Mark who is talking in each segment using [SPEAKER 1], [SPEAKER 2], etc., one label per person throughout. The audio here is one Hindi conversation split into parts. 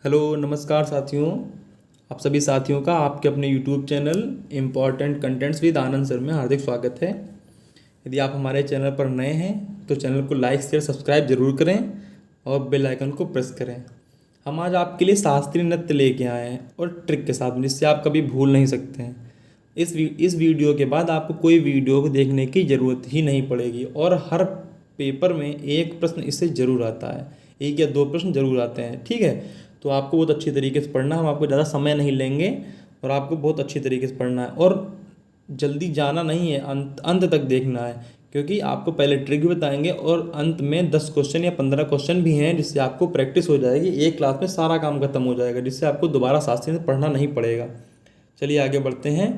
[SPEAKER 1] हेलो नमस्कार साथियों। आप सभी साथियों का आपके अपने YouTube channel important contents with Anand sir में हार्दिक स्वागत है। यदि आप हमारे चैनल पर नए हैं तो चैनल को लाइक शेयर सब्सक्राइब जरूर करें और बेल आइकन को प्रेस करें। हम आज आपके लिए शास्त्रीय नृत्य लेके आए हैं और ट्रिक के साथ, जिससे आप कभी भूल नहीं सकते हैं। इस वीडियो के बाद आपको कोई वीडियो को देखने की ज़रूरत ही नहीं पड़ेगी और हर पेपर में एक प्रश्न इससे ज़रूर आता है, एक या दो प्रश्न जरूर आते हैं। ठीक है, तो आपको बहुत अच्छी तरीके से पढ़ना है। हम आपको ज़्यादा समय नहीं लेंगे और आपको बहुत अच्छी तरीके से पढ़ना है और जल्दी जाना नहीं है, अंत अंत तक देखना है, क्योंकि आपको पहले ट्रिक भी बताएंगे और अंत में 10 क्वेश्चन या 15 क्वेश्चन भी हैं, जिससे आपको प्रैक्टिस हो जाएगी। एक क्लास में सारा काम खत्म हो जाएगा, जिससे आपको दोबारा शास्त्री से पढ़ना नहीं पड़ेगा। चलिए आगे बढ़ते हैं।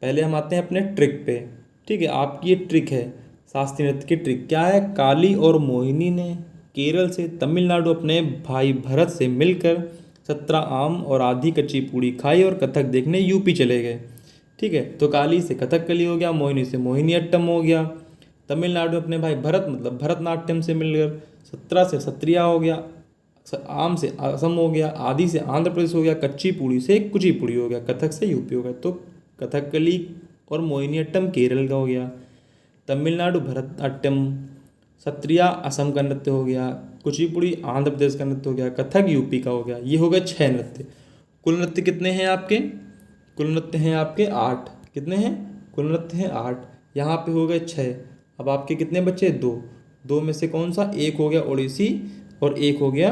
[SPEAKER 1] पहले हम आते हैं अपने ट्रिक पे। ठीक है, आपकी ये ट्रिक है, शास्त्रीय नृत्य की ट्रिक क्या है। काली और मोहिनी ने केरल से तमिलनाडु अपने भाई भरत से मिलकर 17 आम और आधी कच्ची पूड़ी खाई और कथक देखने यूपी चले गए। ठीक है, तो काली से कथकली हो गया, मोहिनी से मोहिनीअट्टम हो गया। तमिलनाडु अपने भाई भरत मतलब भरतनाट्यम से मिलकर 17 से सत्रिया हो गया, आम से असम हो गया, आदि से आंध्र प्रदेश हो गया, कच्ची पूड़ी से कुचिपुड़ी हो गया, कथक से यूपी हो गया। तो कथकली और मोहिनीअट्टम केरल का हो गया, तमिलनाडु भरतनाट्यम, सत्रिया असम का नृत्य हो गया, कुचिपुड़ी आंध्र प्रदेश का नृत्य हो गया, कथक यूपी का हो गया। ये हो गए 6 नृत्य। कुल नृत्य कितने हैं आपके? कुल नृत्य हैं आपके 8। कितने हैं? कुल नृत्य हैं 8। यहाँ पे हो गए 6। अब आपके कितने बचे? 2। दो में से कौन सा? एक हो गया ओडिसी और एक हो गया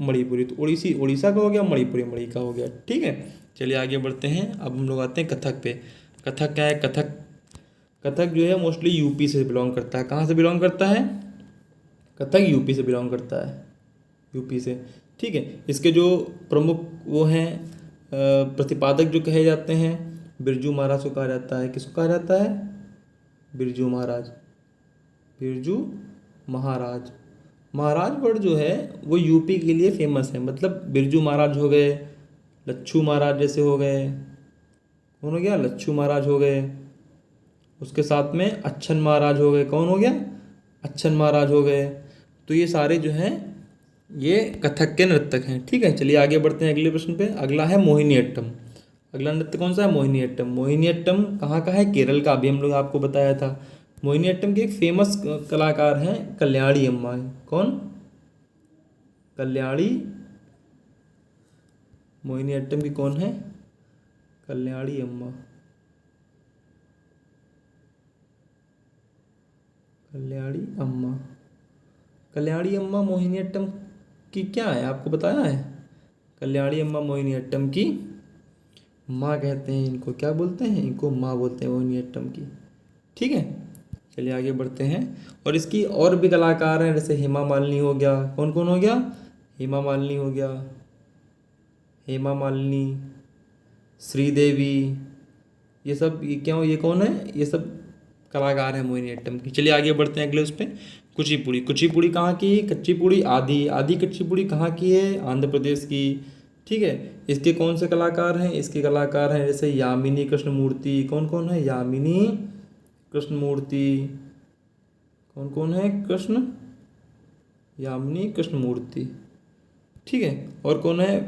[SPEAKER 1] मणिपुरी। तो ओडिसी उड़ीसा का हो गया, मणिपुरी मणि का हो गया। ठीक है, चलिए आगे बढ़ते हैं। अब हम लोग आते हैं कथक पे। कथक क्या है? कथक कथक जो है मोस्टली यूपी से बिलोंग करता है। कहाँ से बिलोंग करता है? कथक यूपी से बिलोंग करता है, यूपी से। ठीक है, इसके जो प्रमुख वो हैं प्रतिपादक जो कहे जाते हैं, बिरजू महाराज को कहा जाता है। किसको कहा जाता है? बिरजू महाराज। बिरजू महाराज। महाराज वर्ड जो है वो यूपी के लिए फेमस है। मतलब बिरजू महाराज हो गए, लच्छू महाराज जैसे हो गए। कौन हो गया? लच्छू महाराज हो गए। उसके साथ में अच्छन महाराज हो गए। कौन हो गया? अच्छन महाराज हो गए। तो ये सारे जो हैं ये कथक के नर्तक हैं। ठीक है, चलिए आगे बढ़ते हैं अगले प्रश्न पे। अगला है मोहिनीअट्टम। अगला नृत्य कौन सा है? मोहिनीअट्टम। मोहिनीअट्टम कहाँ का है? केरल का। अभी हम लोग आपको बताया था। मोहिनीअट्टम के एक फेमस कलाकार हैं कल्याणी अम्मा। कौन? कल्याणी। मोहिनीअट्टम की कौन है? कल्याणी अम्मा। कल्याणी अम्मा। कल्याणी अम्मा मोहिनीअट्टम की क्या है, आपको बताया है? कल्याणी अम्मा मोहिनीअट्टम की माँ कहते हैं इनको। क्या बोलते हैं? इनको माँ बोलते हैं मोहिनीअट्टम की। ठीक है, चलिए आगे बढ़ते हैं। और इसकी और भी कलाकार हैं, जैसे हेमा मालिनी हो गया। कौन कौन हो गया? हेमा मालिनी हो गया, हेमा मालिनी, श्रीदेवी। ये सब ये क्या हो? ये कौन है? ये सब कलाकार हैं मोहिनीअट्टम की। चलिए आगे बढ़ते हैं अगले उस पर। कुचिपुड़ी। कुचिपुड़ी कहाँ की? कच्ची पुड़ी आदि। आदि कच्ची पुड़ी कहाँ की है? आंध्र प्रदेश की। ठीक है, इसके कौन से कलाकार हैं? इसके कलाकार हैं जैसे यामिनी कृष्णमूर्ति। कौन कौन है? यामिनी कृष्णमूर्ति। कौन कौन है? कृष्ण यामिनी कृष्णमूर्ति। ठीक है, और कौन है?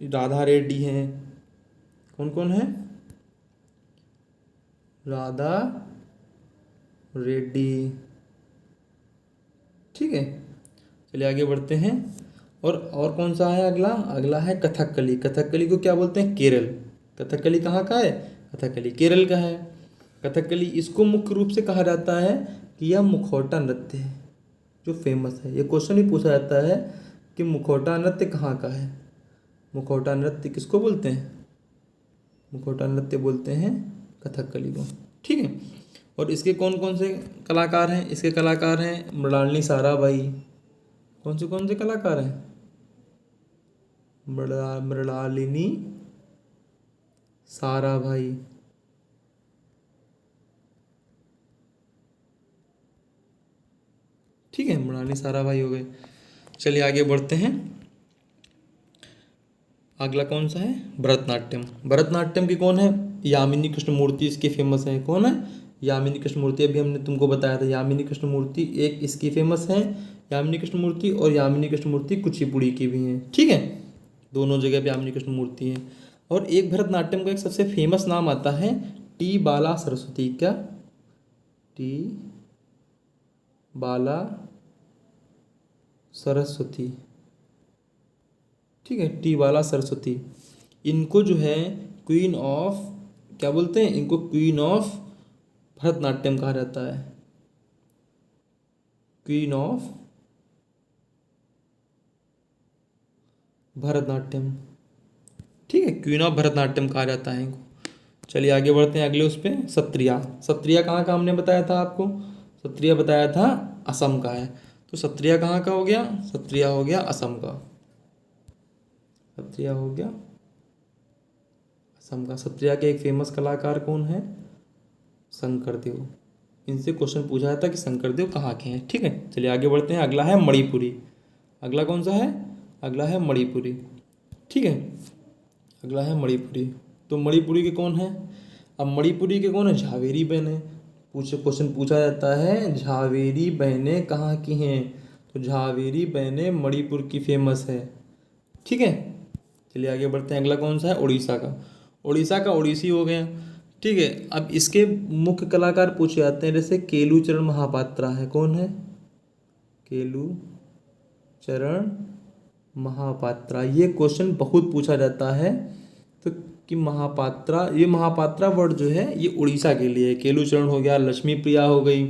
[SPEAKER 1] राधा रेड्डी हैं। कौन कौन है? राधा रेड्डी। ठीक है, चलिए आगे बढ़ते हैं। और कौन सा है अगला? अगला है कथकली। कथकली को क्या बोलते हैं? केरल। कथकली कहाँ का है? कथकली केरल का है। कथकली इसको मुख्य रूप से कहा जाता है कि यह मुखौटा नृत्य है जो फेमस है। ये क्वेश्चन ही पूछा जाता है कि मुखौटा नृत्य कहाँ का है। मुखौटा नृत्य किसको बोलते हैं? मुखौटा नृत्य बोलते हैं कथकली को। ठीक है, और इसके कौन कौन से कलाकार हैं? इसके कलाकार हैं मृणालिनी साराभाई। कौन से कलाकार हैं? मृणालिनी साराभाई। ठीक है, मृणालिनी साराभाई हो गए। चलिए आगे बढ़ते हैं। अगला कौन सा है? भरतनाट्यम। भरतनाट्यम की कौन है? यामिनी कृष्णमूर्ति इसके फेमस है। कौन है? यामिनी कृष्णमूर्ति। अभी हमने तुमको बताया था यामिनी कृष्णमूर्ति एक इसकी फेमस है, यामिनी कृष्णमूर्ति। और यामिनी कृष्णमूर्ति कुचिपुड़ी की भी हैं। ठीक है, दोनों जगह पे आमिनी कृष्ण मूर्ति है। और एक भरतनाट्यम का एक सबसे फेमस नाम आता है टी बाला सरस्वती। क्या? टी बाला सरस्वती। ठीक है, टी बाला सरस्वती। इनको जो है क्वीन ऑफ, क्या बोलते हैं इनको? क्वीन ऑफ भरतनाट्यम कहा जाता है। Queen of Bharatanatyam. ठीक है, क्वीन ऑफ भरतनाट्यम कहा जाता है इनको। चलिए आगे बढ़ते हैं अगले उस पर। सत्रिया। सत्रिया कहाँ का हमने बताया था आपको? सत्रिया बताया था असम का है। तो सत्रिया कहाँ का हो गया? सत्रिया हो गया असम का। सत्रिया हो गया असम का। सत्रिया के एक फेमस कलाकार कौन है? शंकरदेव। इनसे क्वेश्चन पूछा जाता है कि शंकरदेव कहाँ के हैं। ठीक है, चलिए आगे बढ़ते हैं। अगला है मणिपुरी। अगला कौन सा है? अगला है मणिपुरी। ठीक है, अगला है मणिपुरी। तो मणिपुरी के कौन है? अब मणिपुरी के कौन है? झावेरी बहनें। क्वेश्चन पूछा जाता है झावेरी बहनें कहाँ की हैं? तो झावेरी बहनें मणिपुर की फेमस है। ठीक है, चलिए आगे बढ़ते हैं। अगला कौन सा है? उड़ीसा का। उड़ीसा का ओडिसी हो गया। ठीक है, अब इसके मुख्य कलाकार पूछे जाते हैं, जैसे केलू चरण महापात्रा है। कौन है? केलू चरण महापात्रा। ये क्वेश्चन बहुत पूछा जाता है। तो कि महापात्रा, ये महापात्रा वर्ड जो है ये उड़ीसा के लिए है। केलू चरण हो गया, लक्ष्मी प्रिया हो गई,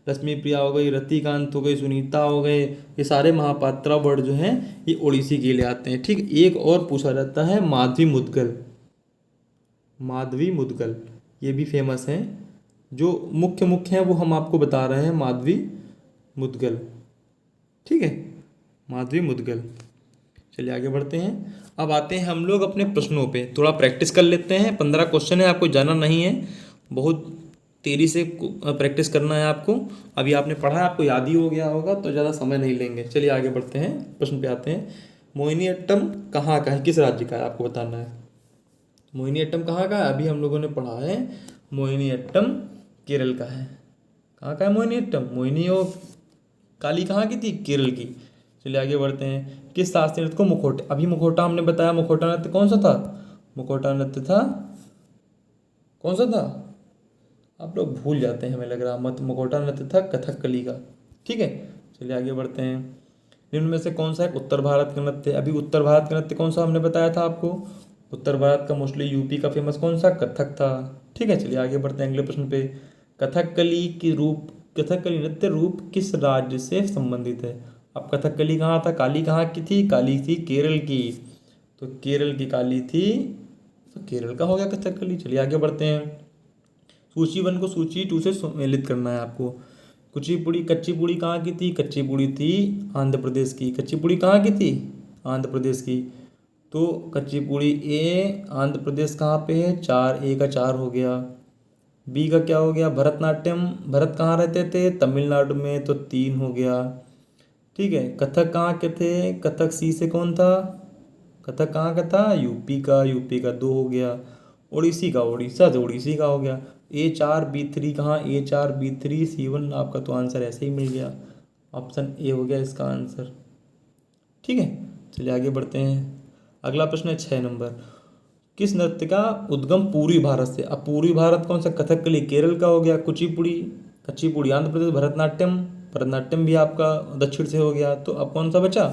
[SPEAKER 1] लक्ष्मी प्रिया हो गई, रतिकांत हो गई, सुनीता हो गए, ये सारे महापात्रा वर्ड जो हैं ये उड़ीसी के लिए आते हैं। ठीक, एक और पूछा जाता है माधवी मुद्गल। माधवी मुद्गल ये भी फेमस हैं। जो मुख्य मुख्य हैं वो हम आपको बता रहे हैं। माधवी मुद्गल। ठीक है, माधवी मुद्गल। चलिए आगे बढ़ते हैं। अब आते हैं हम लोग अपने प्रश्नों पे। थोड़ा प्रैक्टिस कर लेते हैं। 15 क्वेश्चन है, आपको जाना नहीं है, बहुत तेजी से प्रैक्टिस करना है आपको। अभी आपने पढ़ा है, आपको याद ही हो गया होगा, तो ज़्यादा समय नहीं लेंगे। चलिए आगे बढ़ते हैं, प्रश्न पे आते हैं। मोहिनीअट्टम कहाँ का है? किस राज्य का है? आपको बताना है। मोहिनीअट्टम कहाँ का है? अभी हम लोगों ने पढ़ा है मोहिनीअट्टम केरल का है। कहाँ का है मोहिनीअट्टम? मोहिनी और काली कहाँ की थी? केरल की। चलिए आगे बढ़ते हैं। किस शास्त्रीय नृत्य को मुखौटा, अभी मुखौटा हमने बताया, मुखौटा नृत्य कौन सा था? मुखौटा नृत्य था, कौन सा था? आप लोग भूल जाते हैं हमें लग रहा। मत मुखौटा नृत्य था कथकली का। ठीक है, चलिए आगे बढ़ते हैं। निम्न में से कौन सा एक उत्तर भारत का नृत्य है? अभी उत्तर भारत का नृत्य कौन सा हमने बताया था आपको? उत्तर भारत का मोस्टली यूपी का फेमस कौन सा? कथक था। ठीक है, चलिए आगे बढ़ते हैं अगले प्रश्न पे। कथकली नृत्य रूप किस राज्य से संबंधित है? अब कथकली कहाँ था? काली कहाँ की थी? काली थी केरल की। तो केरल की काली थी, तो केरल का हो गया कथकली। चलिए आगे बढ़ते हैं। सूची 1 को सूची 2 से सम्मिलित करना है आपको। कच्ची पूड़ी कहाँ की थी? कच्ची पूड़ी थी आंध्र प्रदेश की। कच्ची पूड़ी कहाँ की थी? आंध्र प्रदेश की। तो कच्ची पूड़ी ए आंध्र प्रदेश कहाँ पे है? 4, ए का 4 हो गया। बी का क्या हो गया? भरतनाट्यम, भरत कहाँ रहते थे? तमिलनाडु में, तो 3 हो गया। ठीक है, कथक कहाँ के थे? कथक सी से कौन था? कथक कहाँ का था? यूपी का, यूपी का 2 हो गया। ओडिसी का, उड़ीसा से, उड़ीसी का हो गया। A4B3 कहाँ? A4B3 C1 आपका तो आंसर ऐसे ही मिल गया। ऑप्शन ए हो गया इसका आंसर। ठीक है, चलिए आगे बढ़ते हैं। अगला प्रश्न है 6 नंबर। किस नृत्य का उद्गम पूर्वी भारत से? अब पूर्वी भारत कौन सा? कथकली केरल का हो गया, कुचिपुड़ी, कच्चीपुड़ी आंध्र प्रदेश, भरतनाट्यम, भरतनाट्यम भी आपका दक्षिण से हो गया। तो अब कौन सा बचा?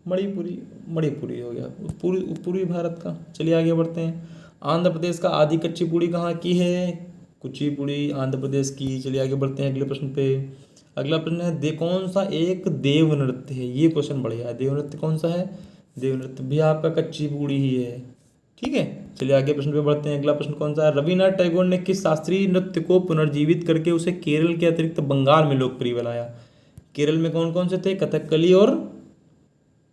[SPEAKER 1] मणिपुरी। मणिपुरी हो गया पूर्वी भारत का। चलिए आगे बढ़ते हैं। आंध्र प्रदेश का आदि कच्चीपुड़ी कहाँ की है? कुचिपुड़ी आंध्र प्रदेश की। चलिए आगे बढ़ते हैं अगले प्रश्न पे। अगला प्रश्न है दे कौन सा एक देव नृत्य है? ये क्वेश्चन बढ़िया है। देव नृत्य कौन सा है? देव नृत्य भी आपका कच्चीपुड़ी ही है। ठीक है, चलिए आगे प्रश्न पे बढ़ते हैं। अगला प्रश्न कौन सा है? रविन्द्रनाथ टैगोर ने किस शास्त्रीय नृत्य को पुनर्जीवित करके उसे केरल के अतिरिक्त बंगाल में लोकप्रिय बनाया? केरल में कौन कौन से थे? कथकली और,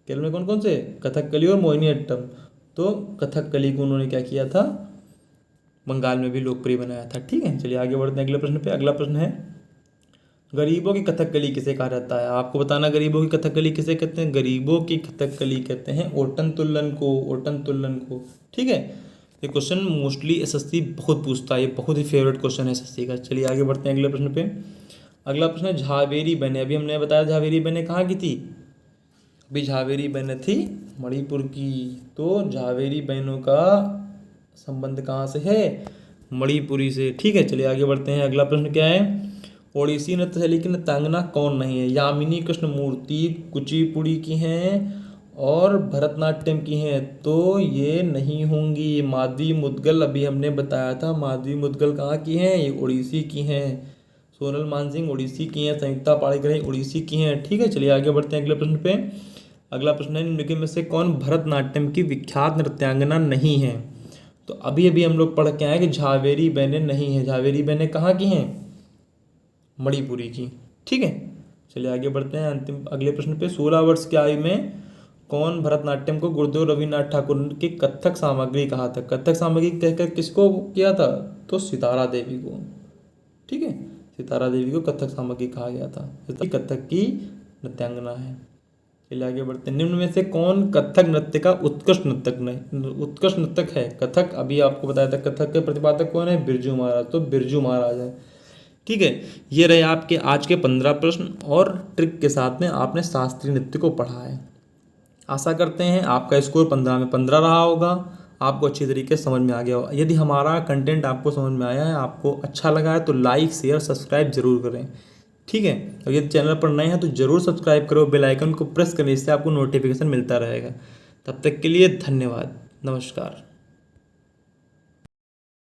[SPEAKER 1] केरल में कौन कौन से? कथकली और मोहिनीअट्टम। तो कथकली को उन्होंने क्या किया था? बंगाल में भी लोकप्रिय बनाया था। ठीक है, चलिए आगे बढ़ते हैं अगले प्रश्न पे। अगला प्रश्न है गरीबों की कथकली किसे कहा जाता है? आपको बताना गरीबों की कथकली किसे कहते हैं? गरीबों की कथकली कहते हैं ओटन तुल्लन को, ओटन तुल्लन को। ठीक है, ये क्वेश्चन मोस्टली एसएससी बहुत पूछता है, ये बहुत ही फेवरेट क्वेश्चन है एसएससी का। चलिए आगे बढ़ते हैं अगले प्रश्न पे। अगला प्रश्न है झावेरी बहनें। अभी हमने बताया झावेरी बहनें कहाँ की थी? अभी झावेरी बहनें थी मणिपुर की। तो झावेरी बहनों का संबंध कहाँ से है? मणिपुरी से। ठीक है, चलिए आगे बढ़ते हैं। अगला प्रश्न क्या है? ओडिसी नृत्य शैली की नृत्यांगना कौन नहीं है? यामिनी कृष्णमूर्ति कुचिपुड़ी की हैं और भरतनाट्यम की हैं, तो ये नहीं होंगी। माधवी मुदगल अभी हमने बताया था, माधवी मुदगल कहाँ की हैं? ये ओडिसी की हैं। सोनल मानसिंह ओडिसी की हैं, संयुक्ता पाणिग्राही ओडिसी की हैं। ठीक है, चलिए आगे बढ़ते हैं अगले प्रश्न पे। अगला प्रश्न है, निम्नलिखित में से कौन भरतनाट्यम की विख्यात नृत्यांगना नहीं है? तो अभी अभी हम लोग पढ़ के आए कि झावेरी बहनें नहीं है। झावेरी बहनें कहाँ की हैं? मणिपुरी की। ठीक है, चलिए आगे बढ़ते हैं अंतिम अगले प्रश्न पे। 16 वर्ष की आयु में कौन भरतनाट्यम को गुरुदेव रविन्द्रनाथ ठाकुर की कथक सामग्री कहा था? कथक सामग्री कहकर किसको किया था? तो सितारा देवी को। ठीक है, सितारा देवी को कथक सामग्री कहा गया था। कथक की नृत्यांगना है। चलिए आगे बढ़ते हैं। निम्न में से कौन कथक नृत्य का उत्कृष्ट नृत्यक है? कथक अभी आपको बताया था, कथक के प्रतिपादक कौन है? बिरजू महाराज। तो बिरजू महाराज है। ठीक है, ये रहे आपके आज के 15 प्रश्न और ट्रिक के साथ में आपने शास्त्रीय नृत्य को पढ़ा है। आशा करते हैं आपका स्कोर 15 में 15 रहा होगा, आपको अच्छी तरीके से समझ में आ गया होगा। यदि हमारा कंटेंट आपको समझ में आया है, आपको अच्छा लगा है, तो लाइक शेयर सब्सक्राइब जरूर करें। ठीक है, और यदि चैनल पर नए हैं तो जरूर सब्सक्राइब करो, बेल आइकन को प्रेस करें, इससे आपको नोटिफिकेशन मिलता रहेगा। तब तक के लिए धन्यवाद, नमस्कार।